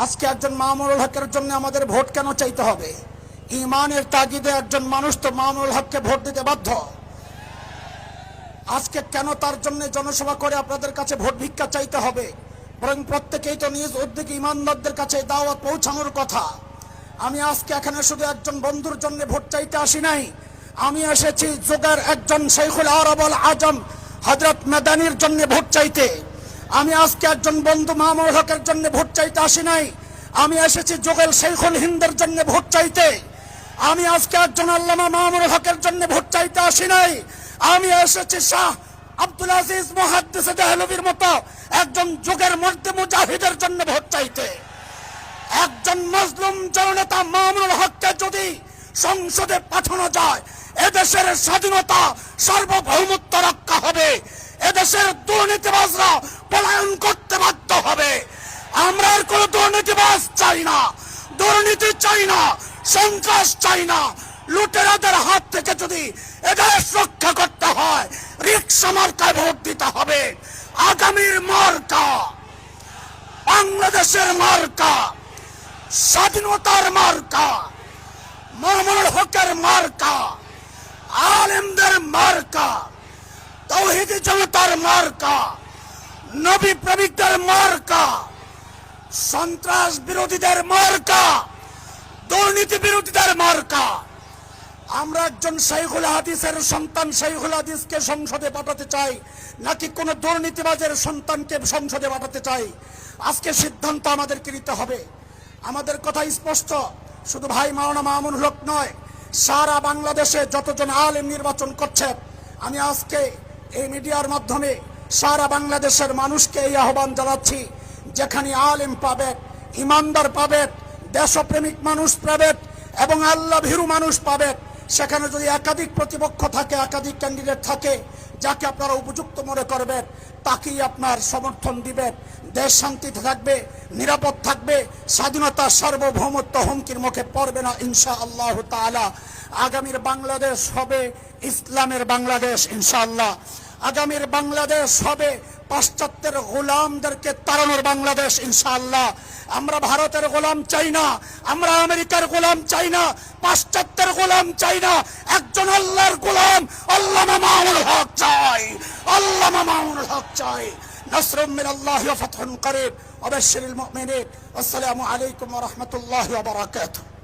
আজকে একজন মামুনুল হকের জন্য আমাদের ভোট কেন চাইতে হবে? ইমানের তাগিদে একজন মানুষ তো মামুনুল হককে ভোট দিতে বাধ্য। আজকে কেন তার জন্য জনসভা করে আপনাদের কাছে ভোট ভিক্ষা চাইতে হবে? বরং প্রত্যেকেই তো নিজ উদ্যোগে ইমানদারদের কাছে দাওয়াত পৌঁছানোর কথা। আমি আজকে এখানে শুধু একজন বন্ধুর জন্য ভোট চাইতে আসি নাই, আমি এসেছি যুগের একজন শাইখুল আরব আল আজম হযরত মাদানির জন্য ভোট চাইতে। আমি আজকে একজন বন্ধু মামুনুল হকের জন্য ভোট চাইতে আসি নাই, আমি এসেছি যুগের শাইখুল হিন্দের জন্য ভোট চাইতে। আমি আজকে একজন আল্লামা মামুনুল হকের জন্য ভোট চাইতে আসি নাই, আমি এসেছি শাহ আব্দুল আজিজ মুহাদ্দিস দেহলভির মতো একজন যুগের মধ্যে মুজাহিদের জন্য ভোট চাইতে। একজন মজলুম জননেতা মামুনুল হককে যদি সংসদে পাঠানো যায়, এদেশের স্বাধীনতা সার্বভৌমত্ব রক্ষা হবে, এদেশের দুর্নীতিবাজরা পলায়ন করতে বাধ্য হবে। আমরা আর কোনো দুর্নীতিবাজ চাই না, দুর্নীতি চাই না, সন্ত্রাস চাই না। লুটেরাদের হাত থেকে যদি এদেশ রক্ষা করতে হয়, রিকশা মার্কায় ভোট দিতে হবে। আগামীর মার্কা বাংলাদেশের মার্কা, স্বাধীনতার মার্কা, মামুনুল হকের মার্কা, আলেমদের মার্কা, তাওহীদি জনতার মার্কা, নবী প্রেমিকদের মার্কা, সন্ত্রাস বিরোধীদের মার্কা, দুর্নীতি বিরোধীদের মার্কা। আমরা একজন শাইখুল হাদিসের সন্তান শাইখুল হাদিসকে সংসদে পাঠাতে চাই, নাকি কোন দুর্নীতিবাজের সন্তানকে সংসদে পাঠাতে চাই? আজকে সিদ্ধান্ত আমাদেরকে নিতে হবে। আমাদের কথা স্পষ্ট, শুধু ভাই মাওলানা মামুনুল হক নয়, সারা বাংলাদেশে যতজন আলেম নির্বাচন করছেন, আমি আজকে এই মিডিয়ার মাধ্যমে সারা বাংলাদেশের মানুষকে এই আহ্বান জানাচ্ছি, যেখানে আলেম পাবেন, ইমানদার পাবেন, দেশপ্রেমিক মানুষ পাবেন এবং আল্লাহ ভীরু মানুষ পাবেন, সেখানে যদি একাধিক প্রতিপক্ষ থাকে, একাধিক ক্যান্ডিডেট থাকে, যাকে আপনারা উপযুক্ত মনে করবেন তাকেই আপনার সমর্থন দিবেন। দেশ শান্তিতে থাকবে, নিরাপদ থাকবে, স্বাধীনতা সার্বভৌমত্ব হুমকির মুখে পড়বে না ইনশাআল্লাহ তাআলা। আগামীর বাংলাদেশ হবে ইসলামের বাংলাদেশ ইনশাআল্লাহ। আগামীর বাংলাদেশ হবে পাশ্চাত্যের গোলামদেরকে তাড়ানোর বাংলাদেশ ইনশাআল্লাহ। আমরা ভারতের গোলাম চাই না, আমরা আমেরিকার গোলাম চাই না, পাশ্চাত্যের গোলাম চাই না, একজন আল্লাহর গোলাম আল্লামা মামুনুল হক চাই, আল্লামা মামুনুল হক চাই। নাসরুম মিনাল্লাহি ওয়া ফাতহুন করিব ওয়া বাশশিরিল মুমিনিন। আসসালামু আলাইকুম ওয়া রাহমাতুল্লাহি ওয়া বারাকাতুহু।